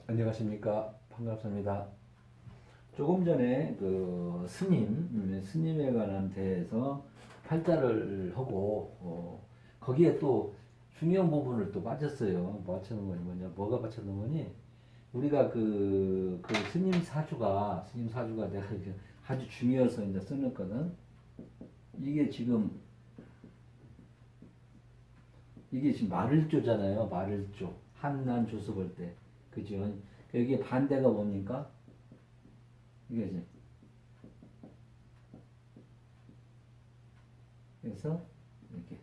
안녕하십니까. 반갑습니다. 조금 전에 그 스님에 관한 대해서 팔자를 하고, 거기에 또 중요한 부분을 또 빠졌어요. 뭐 빠졌는 거니 뭐가 빠졌는 거니? 우리가 그 스님 사주가 내가 이게 아주 중요해서 이제 써놨거든. 이게 지금, 이게 지금 말을조잖아요. 말을조. 한난 조수 볼 때. 그죠? 여기에 반대가 뭡니까? 이게 이제 그래서 이렇게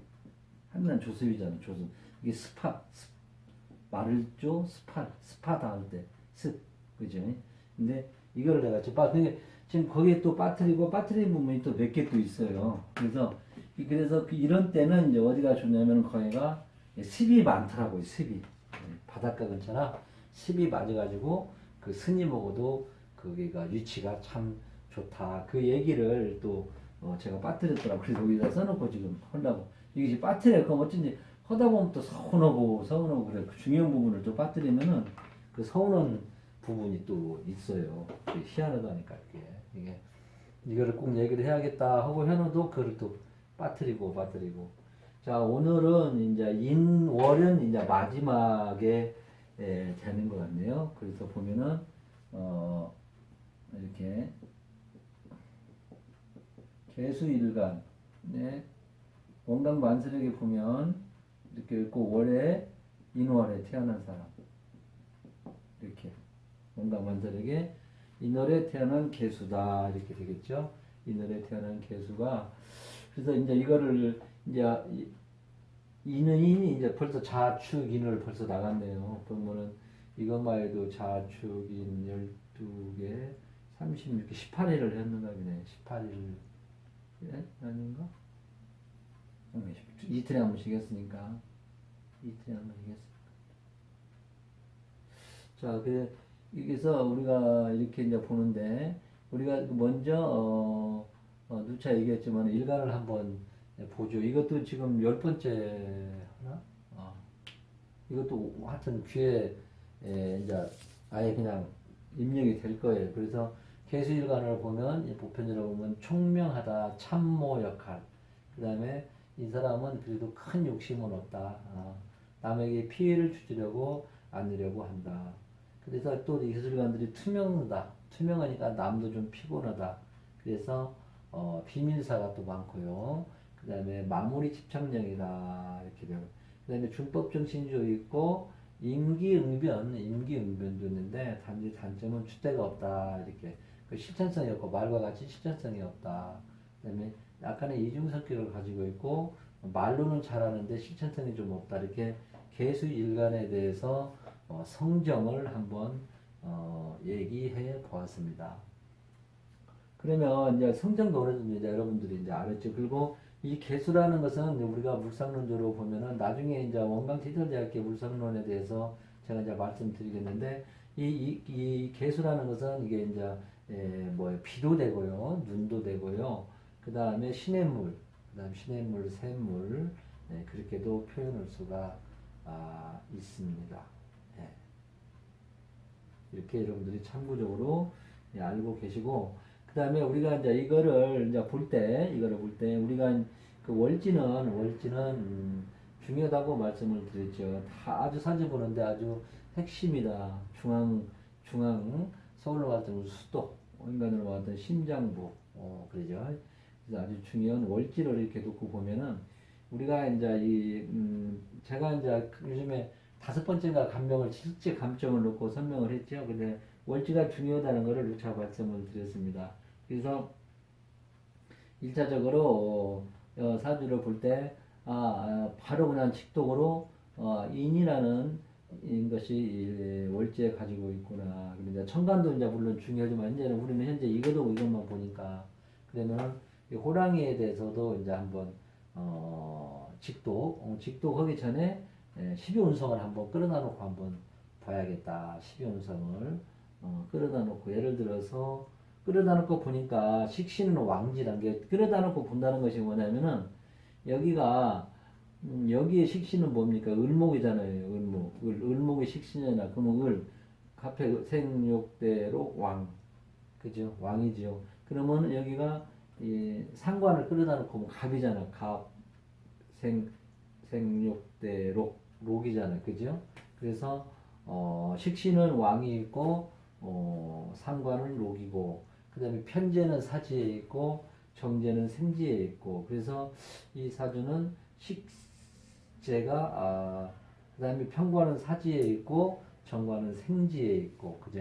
한난 조습이잖아. 조습. 이게 말을조 스파다 할 때 습. 그죠? 근데 이거를 내가 지금 거기에 또 빠뜨린 부분이 또 몇 개 또 있어요. 그래서 이런 때는 이제 어디가 좋냐면 거기가 습이 많더라고요. 습이 바닷가 근처나 습이 맞아가지고 그 스님하고도 거기가 위치가 참 좋다. 그 얘기를 또 제가 빠뜨렸더라고요. 그래서 여기다 써놓고 지금 하려고. 이게 지금 빠뜨려. 그럼 어쩐지 하다 보면 또 서운하고 그래. 그 중요한 부분을 또 빠뜨리면은 그 서운한 부분이 또 있어요. 희한하다니까 이게 이거를 꼭 얘기를 해야겠다 하고 현우도 그걸 또 빠뜨리고. 자, 오늘은 이제 인월은 이제 마지막에 되는 것 같네요. 그래서 보면은 이렇게 개수일간 원강만스력에 보면 이렇게 있고 월에 인월에 태어난 사람 이렇게 원강만스력에 인월에 태어난 개수다 이렇게 되겠죠. 인월에 태어난 개수가 그래서 이제 이거를 이제 인이 이제 벌써 자축인을 벌써 나갔네요. 그러면은 이것만 해도 자축인 12개 36개 18일을 했는가 보네. 18일 예? 아닌가? 이틀에 한 번씩 했으니까 이틀에 한 번씩 했으니까 자, 여기서 우리가 이렇게 이제 보는데 우리가 먼저 누차 얘기했지만 일간을 한번 보죠. 이것도 지금 10번째 하나? 이것도 하여튼 귀에 이제 아예 그냥 입력이 될 거예요. 그래서 개수일간을 보면 보편적으로 보면 총명하다, 참모 역할. 그 다음에 이 사람은 그래도 큰 욕심은 없다. 남에게 피해를 주려고 않으려고 한다. 그래서 또 이 기술관들이 투명하다. 투명하니까 남도 좀 피곤하다. 그래서 비밀사가 또 많고요. 그 다음에 마무리 집착력이다. 이렇게 되고. 그 다음에 준법정신주의 있고, 임기응변도 있는데, 단점은 줏대가 없다. 이렇게. 그 실천성이 없고, 말과 같이 실천성이 없다. 그 다음에 약간의 이중성격을 가지고 있고, 말로는 잘하는데 실천성이 좀 없다. 이렇게 개수일간에 대해서 성정을 한번 얘기해 보았습니다. 그러면 이제 성정도 어느 정도 이제 여러분들이 이제 알았죠. 그리고 이 개수라는 것은 우리가 물상론적으로 보면은 나중에 이제 원광지절대학교 물상론에 대해서 제가 이제 말씀드리겠는데 이 개수라는 것은 이게 이제 비도 되고요, 눈도 되고요, 그 다음에 시냇물, 샘물, 그렇게도 표현할 수가 있습니다. 예. 이렇게 여러분들이 참고적으로 알고 계시고, 그 다음에 우리가 이제 이거를 볼 때, 우리가 그 월지는, 중요하다고 말씀을 드렸죠. 다 아주 사진 보는데 아주 핵심이다. 서울로 말하자면 수도, 인간으로 말하자면 심장부, 그러죠. 그래서 아주 중요한 월지를 이렇게 놓고 보면은, 우리가 이제 제가 이제 요즘에 5번째가 감명을 실제 감점을 놓고 설명을 했죠. 근데 월지가 중요하다는 것을 누차 말씀을 드렸습니다. 그래서 1차적으로 사주를 볼 때 바로 그냥 직독으로 인이라는 것이 월지에 가지고 있구나. 근데 천간도 이제 물론 중요하지만 이제는 우리는 현재 이것만 보니까 그러면 호랑이에 대해서도 이제 한번 직독하기 전에 12운성을 한번 끌어다 놓고 한번 봐야겠다. 12운성을 끌어다 놓고 예를 들어서 끌어다 놓고 보니까 식신은 왕지란 게 끌어다 놓고 본다는 것이 뭐냐면은 여기에 식신은 뭡니까? 을목이잖아요. 을목이 식신이잖아. 그러면 갑해 생육대로 왕, 그죠? 왕이지요. 그러면 여기가 이 상관을 끌어다 놓고 뭐 갑이잖아. 갑, 생육대록, 록이잖아. 그죠? 그래서 식신은 왕이 있고 상관은 록이고 그다음에 편제는 사지에 있고 정제는 생지에 있고 그래서 이 사주는 식제가 그다음에 편관은 사지에 있고 정관은 생지에 있고 그죠?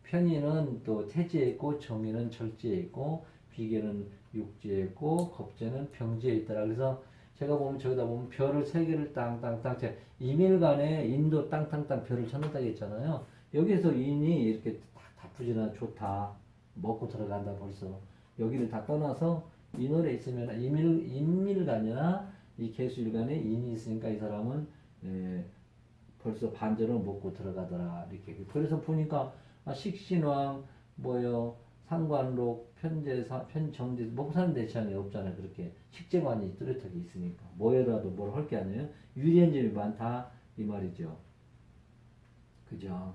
편의는 또 태지에 있고 정의는 절지에 있고 비계는 육지에 있고 겁재는 병지에 있더라. 그래서 제가 보면 저기다 보면 별을 세 개를 땅땅땅 제가 이밀간에 인도 땅땅땅 별을 쳐놓다고 했잖아요. 여기서 인이 이렇게 다푸지나 좋다 먹고 들어간다 벌써 여기를 다 떠나서 인월에 있으면 인밀간이나 이 개수일간에 인이 있으니까 이 사람은 벌써 반절을 먹고 들어가더라 이렇게 그래서 보니까 식신왕 뭐요 상관록 편제사 편정제 먹고 사는 대상이 없잖아요. 그렇게 식재관이 뚜렷하게 있으니까 뭐에라도 뭘 할 게 아니에요. 유리한 점이 많다 이 말이죠. 그죠?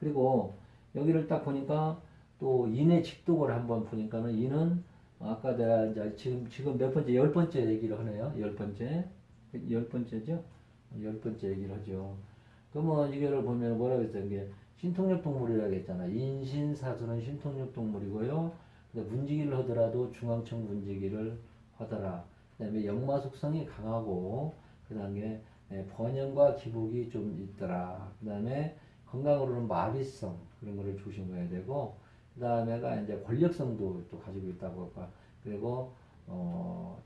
그리고 여기를 딱 보니까 또 인의 직독을 한번 보니까는 인은 아까 내가 이제 지금 몇 번째 열 번째 얘기를 하네요. 열 번째죠? 열 번째 얘기를 하죠. 그러면 이거를 보면 뭐라고 했어요? 이게 신통력 동물이라고 했잖아. 인신사수는 신통력 동물이고요. 문지기를 하더라도 중앙청 문지기를 하더라. 그다음에 역마 속성이 강하고 그다음에 번영과 기복이 좀 있더라. 그다음에 건강으로는 마비성 그런 거를 조심해야 되고 그다음에가 이제 권력성도 또 가지고 있다고 할까. 그리고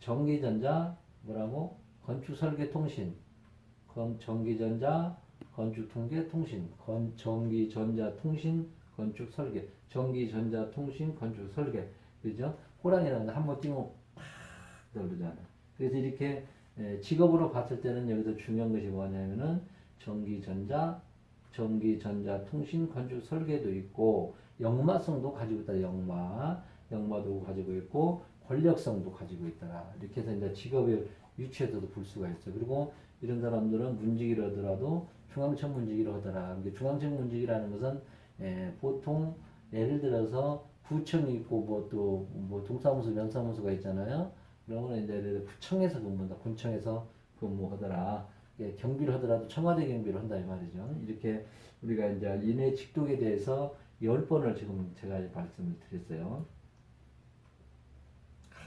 전기전자 뭐라고 건축설계통신 전기전자 건축통계통신 전기전자통신 건축설계 전기전자통신 건축설계 그죠? 호랑이라는 거 한번 뛰면 팍 떠오르잖아요. 그래서 이렇게 직업으로 봤을 때는 여기서 중요한 것이 뭐냐면은 전기전자통신 건축설계도 있고 역마성도 가지고 있다. 역마도 가지고 있고 권력성도 가지고 있더라. 이렇게 해서 이제 직업의 위치에서도 볼 수가 있어요. 그리고 이런 사람들은 문지기를 하더라도 중앙청 문지기를 하더라. 중앙청 문지기라는 것은 보통 예를 들어서 부청이 있고 뭐 또 뭐 동사무소 면사무소가 있잖아요. 그러면 이제 부청에서 근무한다. 군청에서 근무하더라. 경비를 하더라도 청와대 경비를 한다 이 말이죠. 이렇게 우리가 이제 인의 직독에 대해서 10번을 지금 제가 말씀을 드렸어요.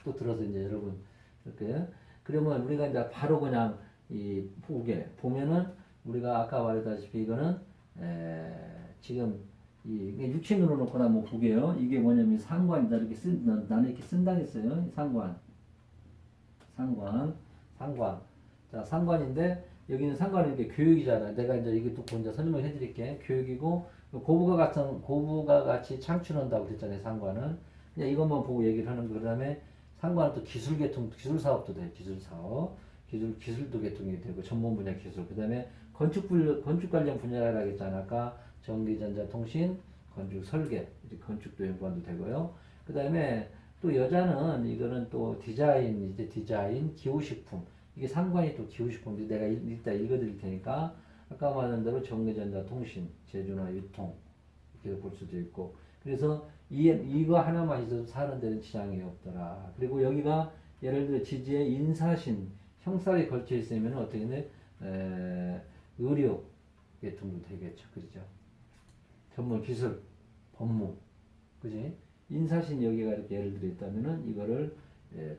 또 들어서 이제 여러분 이렇게 그러면 우리가 이제 바로 그냥 이 보게 보면은 우리가 아까 말했다시피 이거는 지금 이게 육신으로 놓거나 뭐 보게요. 이게 뭐냐면 상관이다 이렇게 나는 이렇게 쓴다 했어요. 상관. 자 상관인데 여기는 상관은 이게 교육이잖아. 내가 이제 이게 또 혼자 설명을 해드릴게. 교육이고 고부가 같이 창출한다고 그랬잖아요. 상관은 그냥 이것만 보고 얘기를 하는 거. 그다음에 상관은 또 기술 사업도 돼. 기술 사업. 기술도 개통이 되고 전문 분야 기술. 그다음에 건축 관련 분야라고 했잖아. 아까 전기전자통신, 건축 설계, 건축도 연관도 되고요. 그다음에 또 여자는 이거는 또 디자인, 기후식품. 이게 상관이 또 기후식품인데 내가 이따 읽어드릴 테니까 아까 말한 대로 전기전자통신, 제조나 유통 이렇게 볼 수도 있고. 그래서 이거 하나만 있어도 사는 데는 지장이 없더라. 그리고 여기가 예를 들어 지지에 인사신, 형살이 걸쳐 있으면 어떻게 돼? 의료 계통도 되겠죠. 그렇죠? 전문 기술, 법무, 그지? 인사신 여기가 이렇게 예를 들어 있다면은 이거를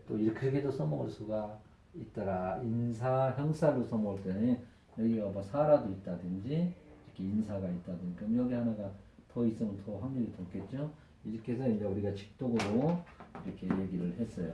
또 이렇게도 써먹을 수가 있더라. 인사, 형사로 써먹을 때는 여기가 뭐 사라도 있다든지 이렇게 인사가 있다든지 그럼 여기 하나가 더 있으면 더 확률이 높겠죠. 이렇게 해서 이제 우리가 직독으로 이렇게 얘기를 했어요.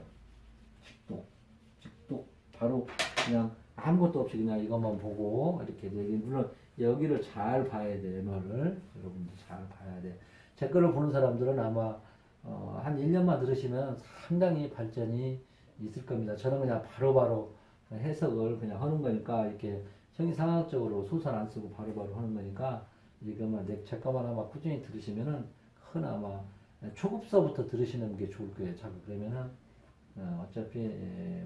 직독 바로 그냥 아무것도 없이 그냥 이것만 보고 이렇게 얘기 물론 여기를 잘 봐야 돼. 너를 여러분들 잘 봐야 돼. 제 거를 보는 사람들은 아마 한 1년만 들으시면 상당히 발전이 있을 겁니다. 저는 그냥 바로바로 해석을 그냥 하는 거니까 이렇게 형이상학적으로 소설 안 쓰고 바로바로 하는 거니까 이것만 제 거만 아마 꾸준히 들으시면은 큰 아마 초급서부터 들으시는 게 좋을 거예요. 자꾸 그러면은 어차피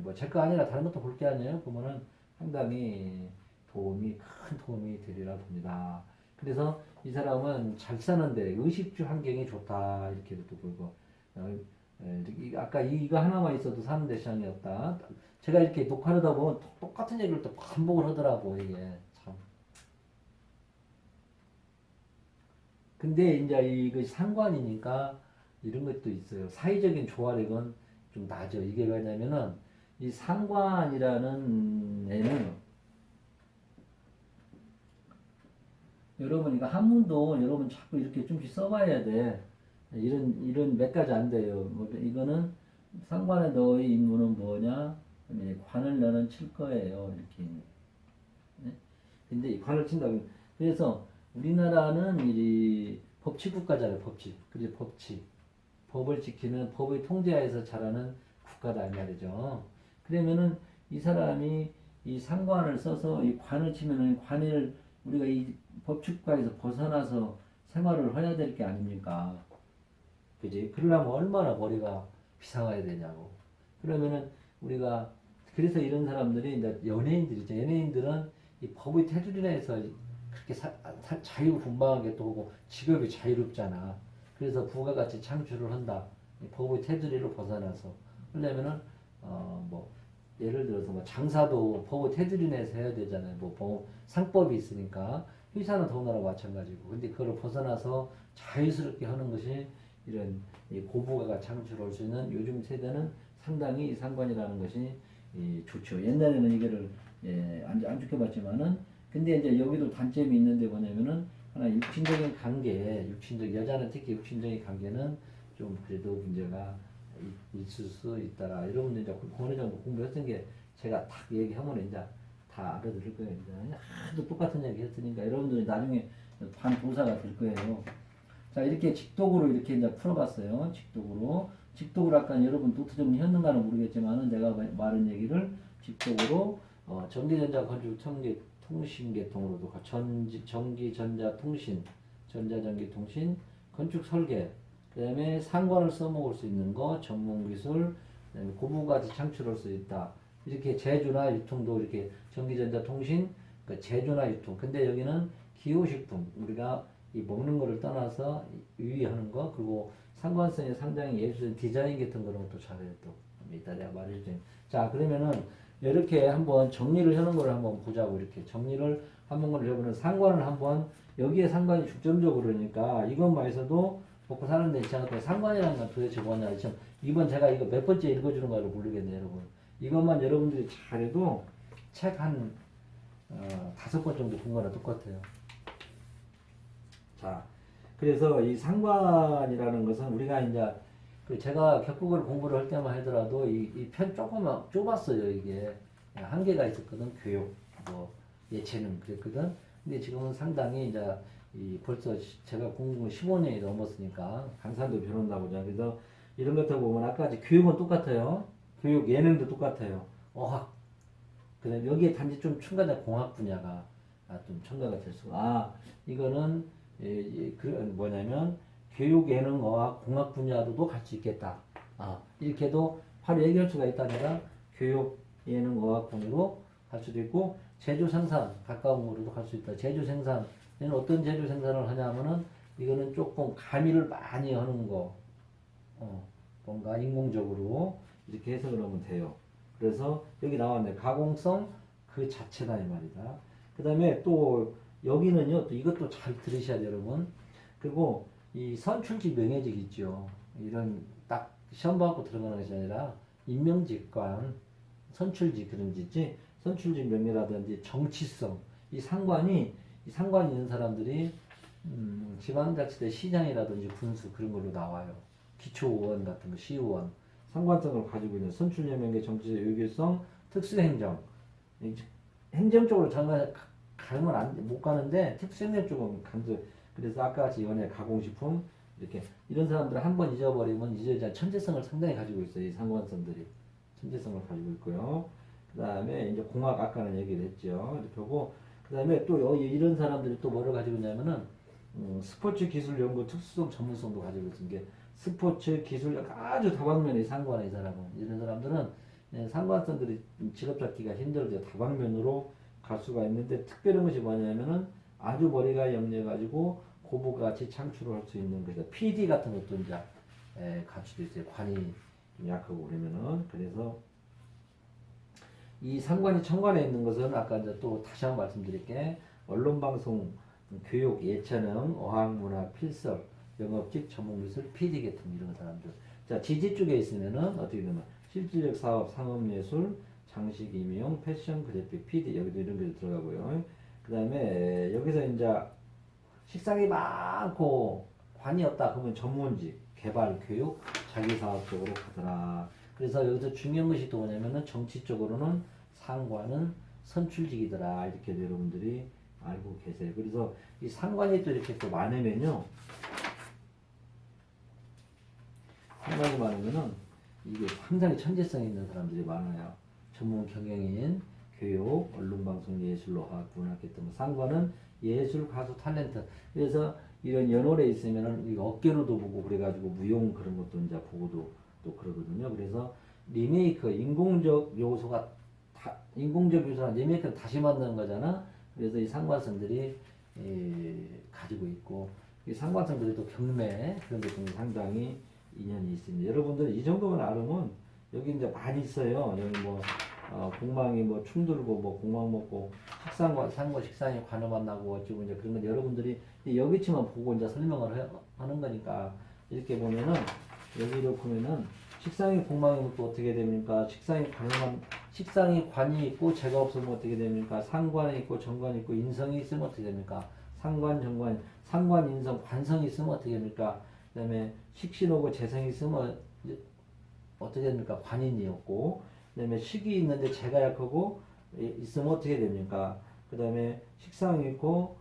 뭐 제 거 아니라 다른 것도 볼 게 아니에요. 보면은 상당히 큰 도움이 되리라 봅니다. 그래서 이 사람은 잘 사는데 의식주 환경이 좋다 이렇게도 보고 아까 이거 하나만 있어도 사는 데 시장이 없다. 제가 이렇게 녹화를 하다 보면 똑같은 얘기를 또 반복을 하더라고 이게 참. 근데 이제 이거 상관이니까 이런 것도 있어요. 사회적인 조화력은 좀 낮아. 이게 왜냐면은 이 상관이라는 애는 여러분 이거 한문도 여러분 자꾸 이렇게 좀씩 써봐야 돼. 이런 몇 가지 안 돼요. 뭐 이거는 상관에 너의 임무는 뭐냐? 관을 너는 칠 거예요. 이렇게. 네? 근데 이 관을 친다고. 그래서 우리나라는 이 법치국가잖아요. 법치. 그래서 법치. 법을 지키는 법의 통제하에서 자라는 국가다 이 말이죠. 그러면은 이 사람이 이 상관을 써서 이 관을 치면은 관을 우리가 이 법치국가에서 벗어나서 생활을 해야 될 게 아닙니까? 그지? 그러려면 얼마나 머리가 비상해야 되냐고. 그러면은 우리가 그래서 이런 사람들이 이제 연예인들이죠. 연예인들은 이 법의 테두리 내에서 그렇게 자유분방하게 또 하고 직업이 자유롭잖아. 그래서 부가가치 창출을 한다. 이 법의 테두리를 벗어나서 하려면은 뭐 예를 들어서 뭐 장사도 법의 테두리 내에서 해야 되잖아요. 뭐 상법이 있으니까 회사는 더군다나 마찬가지고. 근데 그걸 벗어나서 자유스럽게 하는 것이 이런 고부가가 창출할 수 있는 요즘 세대는 상당히 상관이라는 것이 좋죠. 옛날에는 이거를 안 좋게 봤지만은 근데 이제 여기도 단점이 있는데 뭐냐면은 하나 육친적인 관계, 육친적 여자는 특히 육친적인 관계는 좀 그래도 문제가 있을 수 있다라. 여러분들 이제 어느 정도 공부했던 게 제가 딱 얘기하면 이제 다 알아들을 거예요. 이제 하도 똑같은 얘기 했으니까 여러분들이 나중에 반도사가 될 거예요. 자, 이렇게 직독으로 이렇게 이제 풀어봤어요. 직독으로. 직독으로 아까 여러분 노트 정리했는가는 모르겠지만은 내가 말한 얘기를 직독으로 전기전자 건축 통신계통으로도 전기전자통신, 전자전기통신, 건축 설계, 그 다음에 상관을 써먹을 수 있는 거, 전문기술, 그 다음에 고부가치 창출할 수 있다. 이렇게 제조나 유통도 이렇게 전기전자통신, 그 제조나 유통. 근데 여기는 기호식품, 우리가 이 먹는 거를 떠나서 유의하는 거, 그리고 상관성이 상당히 예술 디자인 같은 그런 것도 잘해요. 또 이따 내가 말해줄 자, 그러면은 이렇게 한번 정리를 하는 걸 한번 보자고. 이렇게 정리를 한번 해보는 상관을 한번 여기에 상관이 중점적으로 그러니까 이것만 해서도 먹고 사는데 있지 않을까. 상관이라는 건 도대체 뭐냐. 참 이번 제가 이거 몇 번째 읽어주는 거를 모르겠네요, 여러분. 이것만 여러분들이 잘해도 책 한 5권 정도 본 거랑 똑같아요. 자, 그래서 이 상관이라는 것은 우리가 이제 제가 격국을 공부를 할 때만 하더라도 이 편 조금만 좁았어요. 이게 한계가 있었거든. 교육, 뭐 예체능 그랬거든. 근데 지금은 상당히 이제 벌써 제가 공부 15년이 넘었으니까 강산도 변한다고 자. 그래서 이런 것들 보면 아까 교육은 똑같아요. 교육 예능도 똑같아요. 어학. 그다음 여기에 단지 좀 첨가된 공학 분야가 좀 첨가가 될 수가. 이거는 그 뭐냐면 교육, 예능, 어학, 공학 분야로도 갈 수 있겠다. 이렇게도 바로 얘기할 수가 있다니까 교육, 예능, 어학 분야로 갈 수도 있고 제조 생산 가까운 거로도 갈 수 있다. 제조 생산 얘는 어떤 제조 생산을 하냐면은 이거는 조금 가미를 많이 하는 거, 뭔가 인공적으로 이렇게 해석을 하면 돼요. 그래서 여기 나왔네. 가공성 그 자체다 이 말이다. 그 다음에 또 여기는요. 또 이것도 잘 들으셔야 돼요, 여러분. 그리고 이 선출직 명예직 있죠. 이런 딱 시험 받고 들어가는 것이 아니라 임명직관, 선출직 그런 지 있지. 선출직 명예라든지 정치성. 이 상관이 있는 사람들이 지방자치대 시장이라든지 군수 그런 걸로 나와요. 기초의원 같은 거, 시의원. 상관성을 가지고 있는 선출직 명예, 정치적 유기성, 특수행정. 행정 쪽으로 정말 가면 못 가는데 특수행정 쪽은 강조. 그래서 아까 같이 연예, 가공식품 이렇게 이런 사람들 한 번 잊어버리면 이제 천재성을 상당히 가지고 있어요. 이 상관성들이 천재성을 가지고 있고요. 그 다음에 이제 공학 아까는 얘기를 했죠. 이렇게 하고 그 다음에 또 이런 사람들이 또 뭐를 가지고 있냐면은 스포츠 기술 연구 특수성 전문성도 가지고 있는 게 스포츠 기술 아주 다방면의 상관의 사람은 이런 사람들은 상관성들이 직업 잡기가 힘들죠. 다방면으로 갈 수가 있는데 특별한 것이 뭐냐면은 아주 머리가 염려해가지고 고부가치 창출을 할 수 있는 그래서 PD 같은 것도 이제 갖추고 있어요. 관이 좀 약하고 그러면은 그래서 이 상관이 천관에 있는 것은 아까 이제 또 다시 한번 말씀드릴게 언론방송, 교육, 예체능, 어학문화, 필석, 영업직, 전문기술, PD 계통 이런 사람들. 자 지지 쪽에 있으면은 어떻게 되면 실질적 사업, 상업예술, 장식, 임용, 패션, 그래픽, PD 여기도 이런 게 들어가고요. 그 다음에 여기서 이제 식상이 많고 관이 없다 그러면 전문직, 개발, 교육, 자기사업 쪽으로 가더라. 그래서 여기서 중요한 것이 또 뭐냐면은 정치적으로는 상관은 선출직이더라 이렇게 여러분들이 알고 계세요. 그래서 이 상관이 또 이렇게 또 많으면요, 상관이 많으면은 이게 상당히 천재성 있는 사람들이 많아요. 전문 경영인, 교육, 언론방송, 예술, 어학, 문학계 등 상관은 예술, 가수, 탤런트. 그래서 이런 연월에 있으면은 이거 어깨로도 보고 그래가지고 무용 그런 것도 이제 보고도 또 그러거든요. 그래서 리메이크, 인공적 요소가 인공적 요소가 리메이크를 다시 만드는 거잖아. 그래서 이 상관성들이 가지고 있고 이 상관성들이 또 경매 그런 데 보면 상당히 인연이 있습니다. 여러분들 이 정도만 알으면 여기 이제 많이 있어요. 여기 뭐 공망이 뭐 충돌고 뭐 공망 먹고 식상과 상고 식상이 관여 만나고 어쩌고 이제 그런 건 여러분들이 여기치만 보고 이제 설명을 하는 거니까 이렇게 보면은 여기로 보면은 식상이 공망이 또 어떻게 됩니까? 식상이 관이 있고 재가 없으면 어떻게 됩니까? 상관이 있고 정관이 있고 인성이 있으면 어떻게 됩니까? 상관 정관 상관 인성 관성이 있으면 어떻게 됩니까? 그다음에 식신오고 재성이 있으면 어떻게 됩니까? 관인이었고 그다음에 식이 있는데 재가 약하고 있으면 어떻게 됩니까? 그다음에 식상이 있고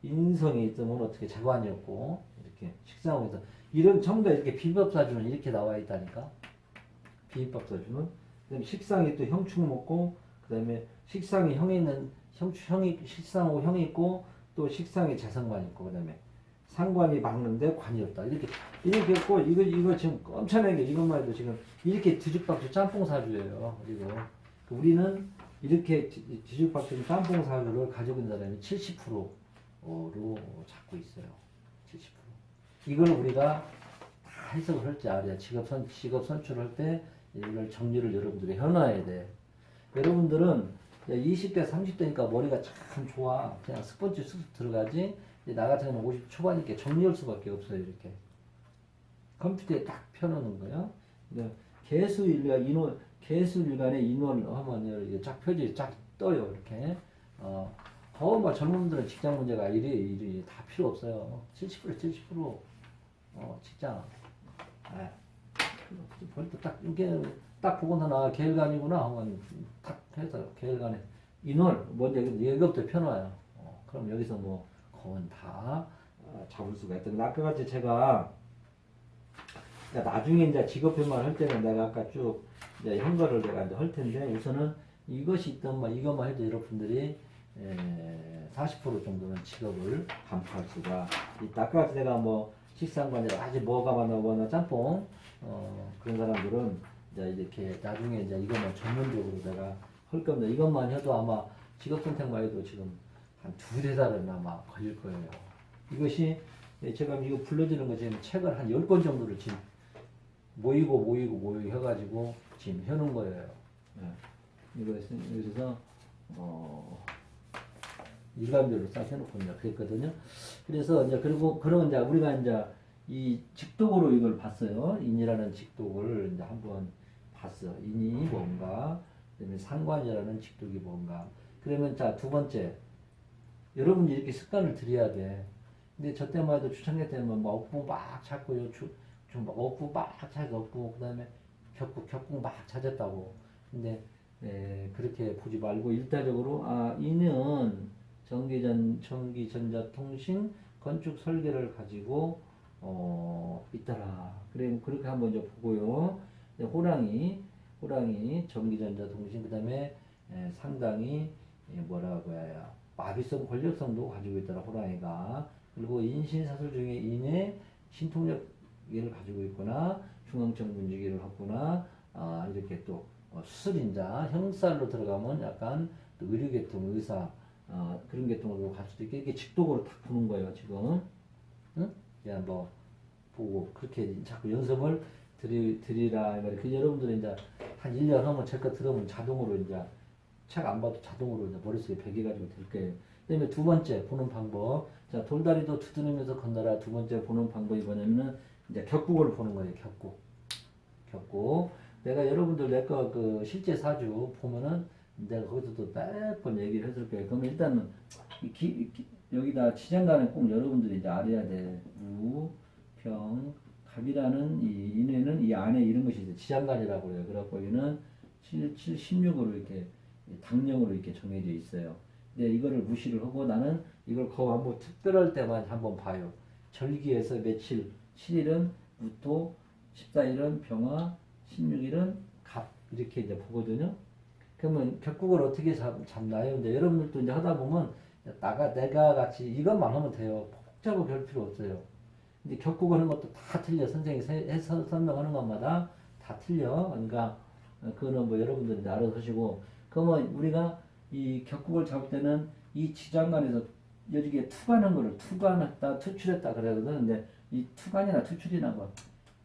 인성이 있으면 어떻게 재관이었고 이렇게 식상에서 이런 전부 다 이렇게 비법사주는 이렇게 나와 있다니까. 비법사주는 그다음에 식상이 또 형축 먹고 그다음에 식상이 형이 있는 형이 식상하고 형이 있고 또 식상이 재성관이 있고 그다음에 상관이 막는데 관이 없다. 이렇게 했고 이거 지금 엄청나게 이것만 해도 지금 이렇게 뒤죽박죽 짬뽕 사주예요. 그리고 우리는 이렇게 뒤죽박죽 짬뽕 사주를 가지고 있는 사람이 70%로 잡고 있어요. 70%. 이걸 우리가 다 해석을 할 줄 알아야 직업 선출을 할 때 이걸 정리를 여러분들이 해놔야 돼. 여러분들은 20대, 30대니까 머리가 참 좋아. 그냥 스펀지 쑥 들어가지. 나 같은 경우는 50 초반이니까 정리할 수밖에 없어요. 이렇게 컴퓨터에 딱 펴놓는 거야. 개수일간의 인원 하면 이렇게 쫙 펴지, 쫙 떠요. 이렇게. 뭐 젊은 분들은 직장 문제가 이리 다 필요 없어요. 70% 직장. 벌써 딱 이게 딱 보고서 나 계열간이구나 하면 딱 해서 계열간에 인원 먼저 여기부터 펴놔요. 그럼 여기서 뭐 거은 다 잡을 수가 있다. 아까 같이 제가 나중에 이제 직업편만 할 때는 내가 아까 쭉 이제 현거를 내가 이제 할 텐데 우선은 이것이 있던 뭐 이것만 해도 여러분들이 40% 정도는 직업을 감수할 수가 있다. 아까 같이 내가 뭐 식상관절 아직 뭐가 많아 짬뽕 그런 사람들은 이제 이렇게 나중에 이제 이것만 전문적으로 내가 할 겁니다. 이것만 해도 아마 직업 선택만 해도 지금 한 2-3달은 아마 걸릴 거예요. 이것이 제가 이거 불러주는 거 지금 책을 한 10권 정도를 지금 모이고 해가지고 지금 해놓은 거예요. 네. 그래서 일관별로 싹 해놓고 이제 그랬거든요. 그래서 이제 그러고 이제 우리가 이제 이 직독으로 이걸 봤어요. 인이라는 직독을 이제 한번 봤어. 인이 뭔가, 그다음에 상관이라는 직독이 뭔가. 그러면 자, 두 번째. 여러분이 이렇게 습관을 들여야 돼. 근데 저 때만 해도 초창기 때는 뭐 억부 막 찾고요. 좀 억부 막 찾고 억부 그다음에 격국 막 찾았다고. 근데 그렇게 보지 말고 일차적으로 이는 전기전자통신 건축 설계를 가지고 있더라. 그래 그렇게 한번 이제 보고요. 호랑이 전기전자통신 그다음에 상당히 뭐라고 해야 마비성 권력성도 가지고 있더라. 호랑이가. 그리고 인신사술 중에 인의 신통력을 가지고 있거나 중앙적 문지기를 갖거나 이렇게 또 수술인자 형살로 들어가면 약간 또 의료계통 의사 그런 게 또 갈 수도 있게 이렇게 직독으로 딱 보는 거예요 지금. 응? 야, 뭐 보고 그렇게 자꾸 연습을 드리라 이 말이에요. 그 여러분들은 이제 한 1년 하면 제거 들으면 자동으로 이제 책 안 봐도 자동으로 이제 머릿속에 배겨가지고 될 거예요. 그다음에 두 번째 보는 방법. 자, 돌다리도 두드리면서 건너라. 두 번째 보는 방법이 뭐냐면은 이제 격국을 보는 거예요. 격국. 격국. 내가 여러분들 내 거 그 실제 사주 보면은 내가 거기서도 몇 번 얘기를 했을 거예요. 그러면 일단은 여기다 치장간에 꼭 여러분들이 이제 알아야 돼. 무, 병, 갑이라는 이 인해는 이 안에 이런 것이 이제 지장간이라고 그래요. 그래갖고 여기는 7, 7, 16으로 이렇게 당령으로 이렇게 정해져 있어요. 근데 이거를 무시를 하고 나는 이걸 거의 한번 특별할 때만 한번 봐요. 절기에서 며칠, 7일은 무토, 14일은 병화, 16일은 갑 이렇게 이제 보거든요. 그러면 격국을 어떻게 잡나요? 근데 여러분들도 이제 하다 보면 내가 같이 이것만 하면 돼요. 복잡하게 별 필요 없어요. 근데 격국을 하는 것도 다 틀려. 선생님이 해서 설명하는 것마다 다 틀려. 그러니까 그거는 뭐 여러분들이 알아서 하시고. 그러면 우리가 이 격국을 잡을 때는 이 지장간에서 여기에 투관한 거를 투관했다, 투출했다 그러거든. 근데 이 투관이나 투출이나 뭐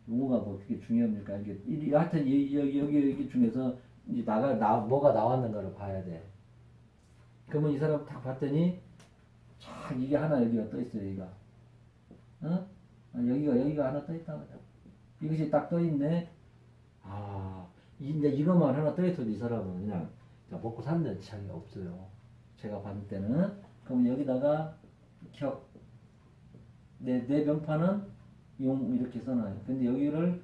용어가 뭐 그게 중요합니까? 이게 하여튼 여기 중에서 이제 뭐가 나왔는가를 봐야 돼. 그러면 이 사람 딱 봤더니 참 이게 하나 여기가 떠 있어요. 여기가. 어? 여기가 하나 떠 있다 말이야. 이것이 딱 떠 있네. 이제 이것만 하나 떠 있어도 이 사람은 그냥 먹고 사는 지장이 없어요. 제가 봤을 때는. 그럼 여기다가 내 명판은 용 이렇게 써놔요. 근데 여기를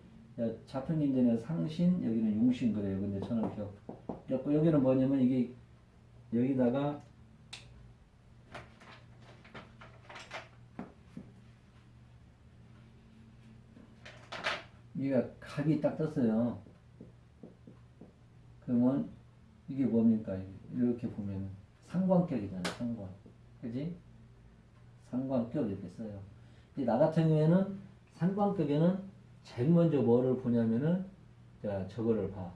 자평인전에 상신, 여기는 용신 그래요. 근데 저는 여기는 뭐냐면 이게 여기다가 여기가 각이 딱 떴어요. 그러면 이게 뭡니까? 이렇게 보면 상관격이잖아. 상관. 그지? 상관격 이렇게 써요. 근데 나 같은 경우에는 상관격에는 제일 먼저 뭐를 보냐면은 자, 저거를 봐.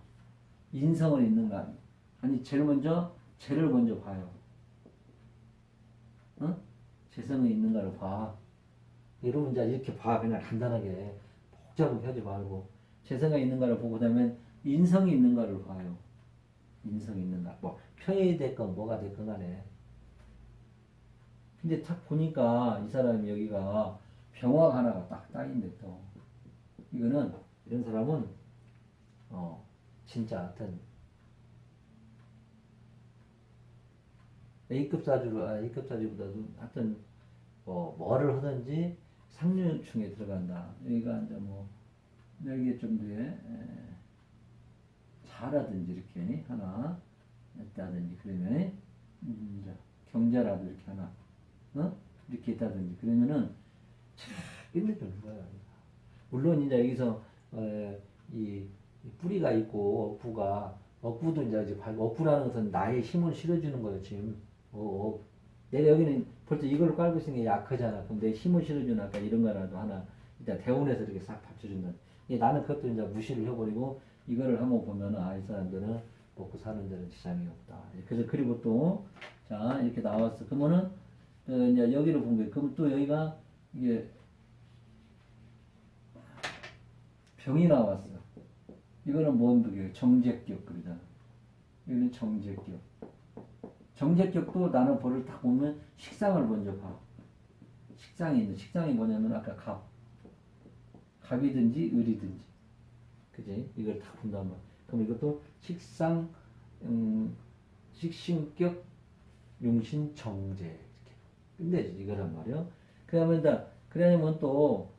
인성을 있는가? 아니 제일 먼저 재를 먼저 봐요. 어? 재성이 있는가를 봐. 여러분 이제 이렇게 봐. 그냥 간단하게 복잡하게 하지 말고 재성이 있는가를 보고 그다음에 인성이 있는가를 봐요. 인성이 있는가? 뭐 평이 됐건 뭐가 됐건 간에. 근데 딱 보니까 이 사람이 여기가 병화가 하나가 딱 따인데 또 이거는 이런 사람은 진짜 하여튼 A급 사주보다도 하여튼 뭐를 하든지 상류층에 들어간다. 여기가 이제 뭐 여기에 좀 더 잘하든지 이렇게 하나 있다든지 그러면 경자라도 이렇게 하나 이렇게 있다든지 그러면은 참 끝내주는 거야. 물론 이제 여기서 이 뿌리가 있고 억부도 이제 억부라는 것은 나의 힘을 실어주는 거예요. 지금 내가 여기는 벌써 이걸 깔고 있으니 약하잖아. 그럼 내 힘을 실어주는 아까 이런 거라도 하나 일단 대원에서 이렇게 싹 받쳐준다. 나는 그것도 이제 무시를 해버리고 이거를 한번 보면 이 사람들은 먹고 사는 데는 지장이 없다. 그래서 그리고 또 자 이렇게 나왔어. 그러면은 이제 여기를 본 거예요. 그럼 또 여기가 이게 병이 나왔어. 이거는 뭔 벽이에요? 정제격 그러잖아. 이거는 정제격. 정제격도 나는 벌을 딱 보면 식상을 먼저 봐. 식상이 뭐냐면 아까 갑이든지 을이든지. 그지? 이걸 다 본단 말이야. 그럼 이것도 식상, 식신격, 용신, 정제. 이렇게 끝내지. 이거란 말이야. 그러면 또,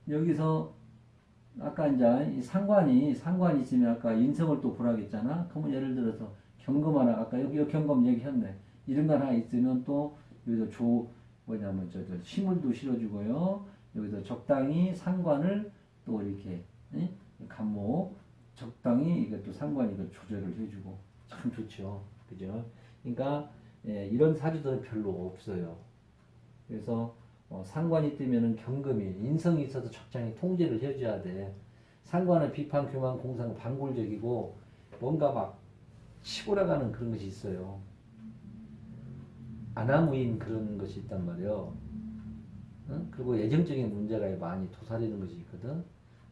여기서 아까 이제 이 상관이 있으면 아까 인성을 또 보라고 했잖아. 그러면 예를 들어서 경금 하나, 아까 여기 경금 얘기했네. 이런 거 하나 있으면 또 여기서 뭐냐면 식물도 실어주고요. 여기서 적당히 상관을 또 이렇게, 간목, 적당히 이것도 상관 이거 조절을 해주고 참 좋죠. 그죠? 그러니까, 이런 사주들은 별로 없어요. 그래서 상관이 뜨면은 경금이 인성이 있어서 적당히 통제를 해줘야 돼. 상관은 비판, 교만, 공상, 반골적이고 뭔가 막 치고 나가는 그런 것이 있어요. 아나무인 그런 것이 있단 말이에요. 응? 그리고 예정적인 문제가 많이 도사리는 것이 있거든.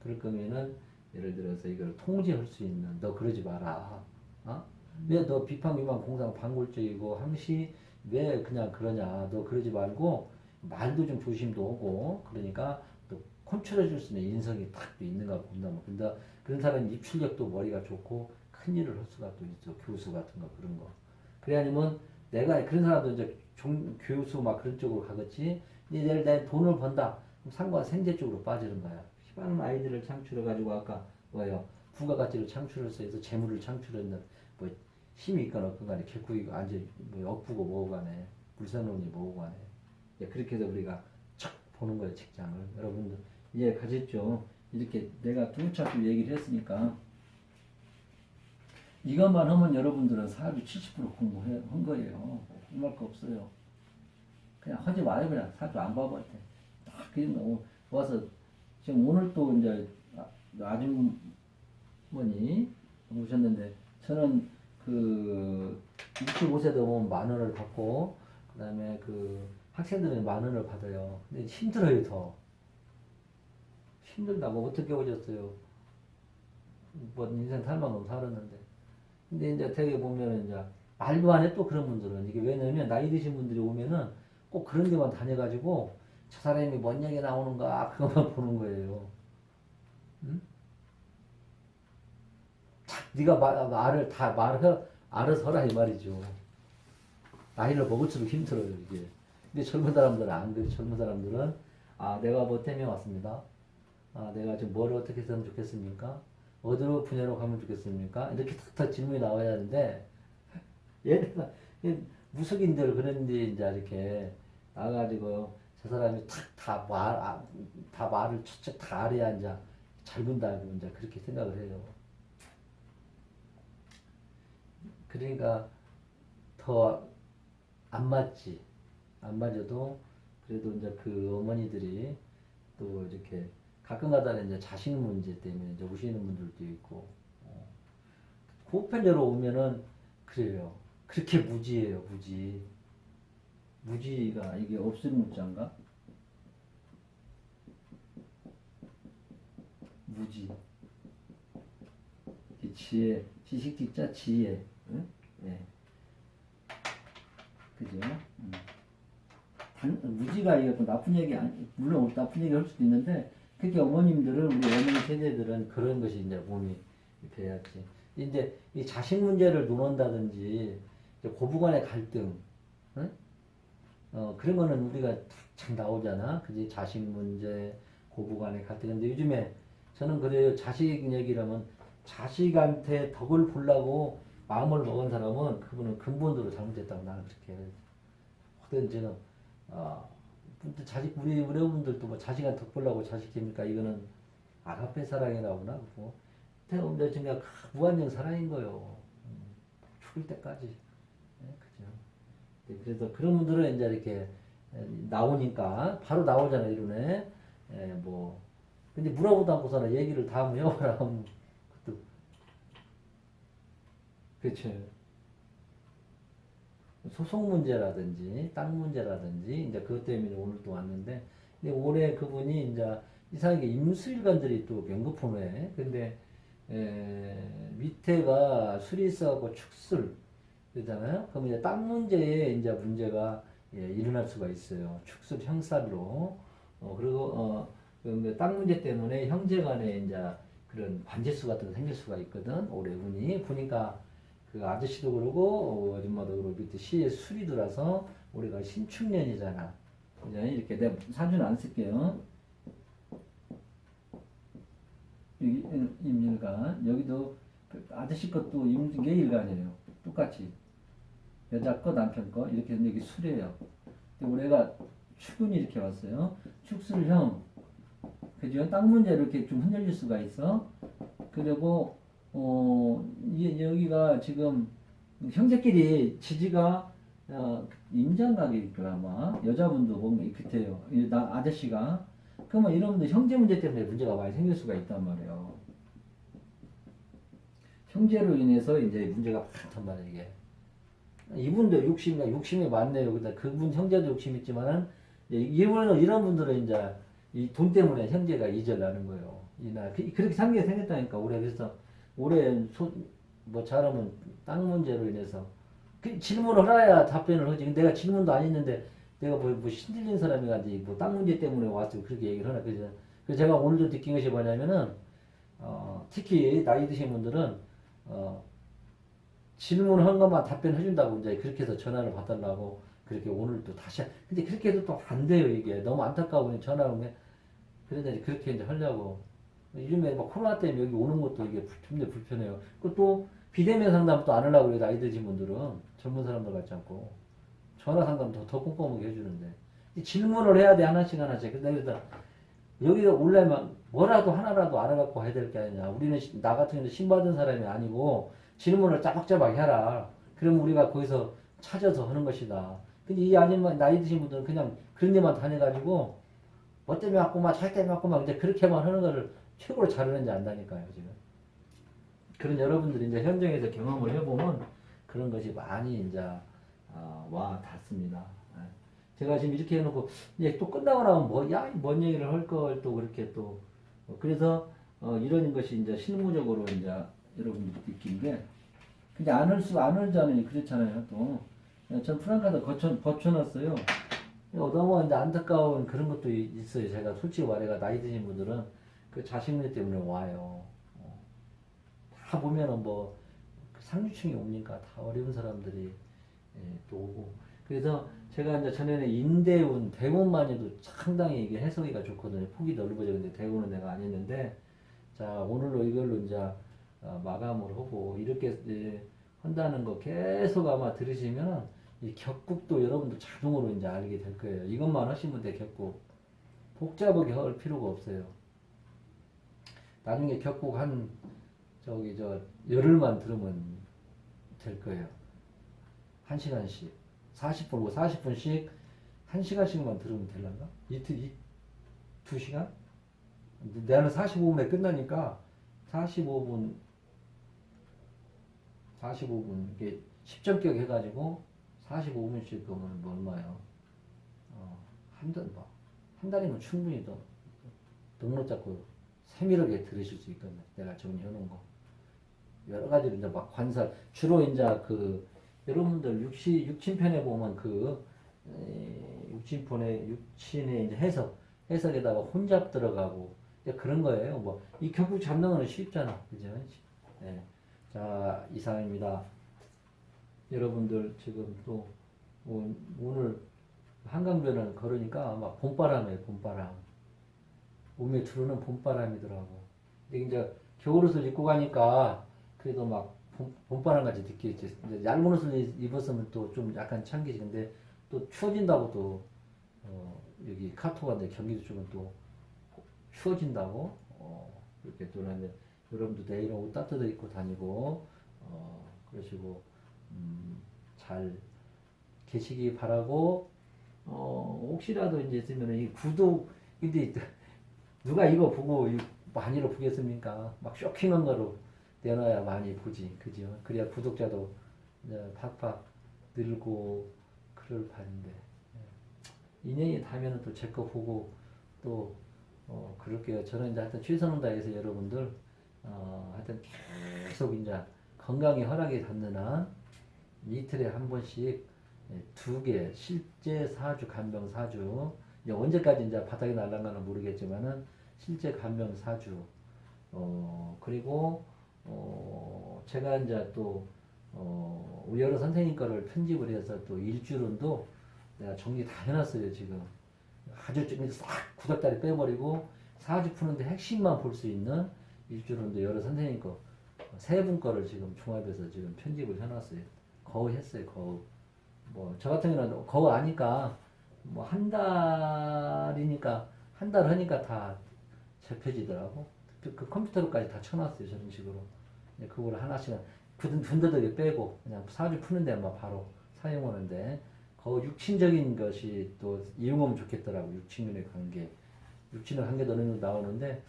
그럴 거면은 예를 들어서 이걸 통제할 수 있는 너 그러지 마라. 어? 왜 너 비판 비판 공상 반골적이고 항시 왜 그냥 그러냐. 너 그러지 말고 말도 좀 조심도 하고 그러니까 또 컨트롤해 줄 수 있는 인성이 딱 있는가 본다. 뭐 근데 그런 사람은 입출력도 머리가 좋고 큰 일을 할 수가 또 있죠. 교수 같은 거 그런 거. 그래 아니면 내가 그런 사람도 이제 교수 막 그런 쪽으로 가겠지. 이제 내가 돈을 번다. 그럼 상관 생계 쪽으로 빠지는 거야. 많은 아이들을 창출해 가지고 아까 뭐예요? 부가가치를 창출해서 해서 재물을 창출했는 뭐 힘이 있거나 없건 간에 결국 이거 완전 뭐 엿보고 뭐고 간에 물산론이 뭐고 간에 그렇게 해서 우리가 척 보는 거예요. 직장을. 여러분들 이해 가졌죠? 이렇게 내가 뚜렷하게 얘기를 했으니까 이것만 하면 여러분들은 사업이 70% 공부한 거예요. 공부할 거 없어요. 그냥 하지 마요. 그냥 사주 안 봐볼 때. 딱 그냥 와서 지금 오늘 또 이제 아주머니 오셨는데 저는 그 65세 넘으면 10,000원을 받고 그다음에 그 학생들은 10,000원을 받아요. 근데 힘들어요 더. 힘들다고 어떻게 오셨어요? 뭐 인생 살만큼 살았는데. 근데 이제 되게 보면은 이제 말도 안 해 또 그런 분들은 이게 왜냐면 나이 드신 분들이 오면은 꼭 그런 데만 다녀가지고 저 사람이 뭔 얘기 나오는가 그것만 보는 거예요. 응? 네가 말을 다 알아서 하라 이 말이죠. 나이를 먹을수록 힘들어요 이게. 근데 젊은 사람들은 안 그래. 젊은 사람들은 아 내가 뭐 때문에 왔습니다. 아 내가 지금 뭘 어떻게 했으면 좋겠습니까? 어디로 분야로 가면 좋겠습니까? 이렇게 탁탁 질문이 나와야 하는데 얘네가 무속인들 그런데 이제 이렇게 나가지고 저 사람이 다 말을 척척 다 알아야 이제 잘 본다고 이제 그렇게 생각을 해요. 그러니까 더 안 맞지. 안 맞아도 그래도 이제 그 어머니들이 또 이렇게 가끔 가다가 이제 자식 문제 때문에 이제 오시는 분들도 있고 호펠레로 오면은 그래요. 그렇게 무지예요, 무지. 무지가 이게 없을 문자인가? 무지. 지혜, 지식 직자 지혜. 응? 예. 그죠? 무지가 이게 또 나쁜 얘기 아니, 물론 나쁜 얘기 할 수도 있는데, 특히 어머님들은, 우리 어머니 세대들은 그런 것이 이제 몸이 돼야지. 이제 이 자식 문제를 논한다든지, 고부간의 갈등, 응? 그런 거는 우리가 참 나오잖아. 그지? 자식 문제, 고부간의 갈등. 근데 요즘에 저는 그래요. 자식 얘기라면 자식한테 덕을 보려고 마음을 먹은 사람은 그분은 근본적으로 잘못했다고 나는 그렇게 해요. 혹은 저는 자식 우리 어른들도 뭐 자식한테 덕 보려고 자식 됩니까? 이거는 아가페 사랑이라고나 그거. 근데 정말 무한정 사랑인 거요. 죽을 때까지. 네, 그죠. 네, 그래서 그런 분들은 이제 이렇게 나오니까 바로 나오잖아요, 이러네. 뭐 근데 물어보도 않고서는 얘기를 다 한번 해봐라. 그것도 그렇죠. 소송 문제라든지 땅 문제라든지 이제 그것 때문에 오늘 또 왔는데 근데 올해 그분이 이제 이상하게 임수일관들이 또 명급혼회 근데 밑에가 수리서하고 축술 그러잖아요. 그럼 이제 땅 문제에 이제 문제가 일어날 수가 있어요. 축술 형살로 그리고 땅 문제 때문에 형제간에 이제 그런 관제수 같은 거 생길 수가 있거든. 올해 운이 보니까 그 아저씨도 그러고 아줌마도 그러고 밑에 시에 술이 들어서 우리가 신축년이잖아. 그죠? 이렇게 내가 사주는 안 쓸게요. 여기 임일간 여기도 그 아저씨 것도 임계일간이에요. 똑같이 여자 거 남편 거 이렇게 했는데 여기 술이에요. 근데 우리가 축운이 이렇게 왔어요. 축술형 그죠? 땅 문제 이렇게 좀 흔들릴 수가 있어. 그리고 여기가 지금 형제끼리 지지가 임장각일 거야 아마 여자분도 뭔가 같아요. 나 아저씨가 그러면 이런 분들 형제 문제 때문에 문제가 많이 생길 수가 있단 말이에요. 형제로 인해서 이제 문제가 많단 말이에요 이게. 이분도 욕심이 많네요. 근데 그분 형제도 욕심 있지만은 이분은 이런 분들은 이제 이 돈 때문에 형제가 이절나는 거예요. 그렇게 생겼다니까 올해. 그래서 올해 뭐 잘하면 땅 문제로 인해서 그 질문을 해야 답변을 하지. 내가 질문도 안 했는데 내가 뭐 신들린 사람이 가지 뭐 땅 문제 때문에 왔어 그렇게 얘기를 하나. 그래서 제가 오늘도 느낀 것이 뭐냐면은 특히 나이 드신 분들은 질문한 것만 답변해 준다고 이제 그렇게 해서 전화를 받달라고 그렇게 오늘 또 다시 근데 그렇게 해도 또 안 돼요. 이게 너무 안타까우니 전화 오면 그래서 이제 그렇게 이제 하려고. 요즘에 막 코로나 때문에 여기 오는 것도 이게 굉장히 불편해요. 그또 비대면 상담도 안 하려고 그래요. 나이 드신 분들은 젊은 사람들 같지 않고 전화 상담 더 꼼꼼하게 해주는데 이 질문을 해야 돼. 하나씩 그래서 여기가 올라면 뭐라도 하나라도 알아갖고 해야 될 게 아니냐. 우리는 나 같은 경우는 신받은 사람이 아니고 질문을 짜박짜박 해라. 그러면 우리가 거기서 찾아서 하는 것이다. 근데 이 아줌마 나이 드신 분들은 그냥 그런 데만 다녀가지고 뭐 때문에 왔구만 잘 때문에 왔구만 이제 그렇게만 하는 거를 최고로 잘하는지 안다니까요 지금. 그런 여러분들이 이제 현장에서 경험을 해보면 그런 것이 많이 이제 와 닿습니다. 제가 지금 이렇게 해놓고 이제 또 끝나고 나면 뭔 얘기를 할 걸 또 그렇게 또 그래서 이런 것이 이제 실무적으로 이제 여러분들이 느낀 게 근데 안 할잖아요. 그렇잖아요. 또 전 프랑카드 거쳐놨어요. 너무 이제 안타까운 그런 것도 있어요. 제가 솔직히 말해가 나이 드신 분들은 그 자식들 때문에 와요. 다 보면은 뭐 상류층이 옵니까? 다 어려운 사람들이 또 오고. 그래서 제가 이제 전에는 인대운, 대운만 해도 상당히 이게 해석이가 좋거든요. 폭이 넓어져. 근데 대운은 내가 안 했는데, 자, 오늘로 이걸로 이제 마감을 하고, 이렇게 한다는 거 계속 아마 들으시면은, 이 격국도 여러분들 자동으로 이제 알게 될 거예요. 이것만 하시면 돼, 격국. 복잡하게 할 필요가 없어요. 나중에 격국 열흘만 들으면 될 거예요. 1시간씩. 40분씩 1시간씩만 들으면 되려나? 이틀, 2시간? 나는 45분에 끝나니까 45분, 이게 10점격 해가지고 45분씩 그러면 뭐 얼마요? 한 달이면 충분히 더 등록 잡고 세밀하게 들으실 수 있거든요. 내가 정리해 놓은 거. 여러 가지로 이제 막 관사, 주로 이제 여러분들 육친편에 보면 육친의 이제 해석에다가 혼잡 들어가고, 그런 거예요. 뭐, 이 격국 잡는 거는 쉽잖아. 그죠? 네. 자, 이상입니다. 여러분들 지금 또, 오늘 한강변을 걸으니까 막 봄바람이에요, 봄바람. 몸에 들어오는 봄바람이더라고. 근데 이제 겨울옷을 입고 가니까 그래도 막 봄바람 같이 느끼겠지. 이제 얇은 옷을 입었으면 또 좀 약간 참기지. 근데 또 추워진다고 또, 여기 카토가인데 경기도 쪽은 또 추워진다고, 이렇게 또 하는데 여러분도 내일은 옷 따뜻하게 입고 다니고, 그러시고, 잘 계시기 바라고, 혹시라도 이제 있으면 이 구독, 근데 누가 이거 보고 많이로 보겠습니까? 막 쇼킹한 거로 내놔야 많이 보지, 그죠? 그래야 구독자도 이제 팍팍 늘고 그럴 판인데, 인연이 닿으면 또 제 거 보고 또 그럴게요. 저는 이제 하여튼 최선을 다해서 여러분들 하여튼 계속 이제 건강이 허락이 닿는 한 이틀에 한 번씩 2개 실제 사주 간병 사주 이제 언제까지 이제 바닥에 날아가는 모르겠지만은 실제 간병 사주 그리고 제가 이제 또 우리 여러 선생님 거를 편집을 해서 또 일주론도 내가 정리 다 해놨어요. 지금 아주 좀 싹 구닥다리 빼버리고 사주 푸는데 핵심만 볼 수 있는 일주론도 여러 선생님 거 세 분 거를 지금 종합해서 지금 편집을 해놨어요. 거의 했어요. 거의 뭐 저 같은 경우는 거의 아니까 뭐 한 달이니까 한 달 하니까 다 접혀지더라고. 그 컴퓨터로까지 다 쳐놨어요. 저런 식으로. 그걸 하나씩 분더덕에 빼고 그냥 사주 푸는 데만 바로 사용하는데 그 육친적인 것이 또 이용하면 좋겠더라고. 육친간의 관계. 육친의 관계도 어느 정도 나오는데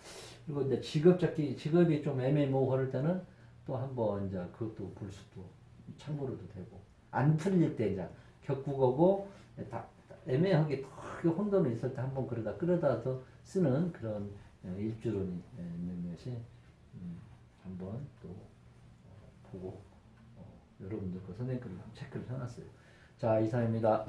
그리고 이제 직업이 좀 애매모호할 때는 또 한번 이제 그것도 볼 수도 참고로도 되고 안 풀릴 때 이제 격국어고 애매하게 크게 혼돈이 있을 때 한번 끌어다도 쓰는 그런 일주론이 있는 것이 한번 또 보고 여러분들 거 선생님 거 체크를 해놨어요. 자, 이상입니다.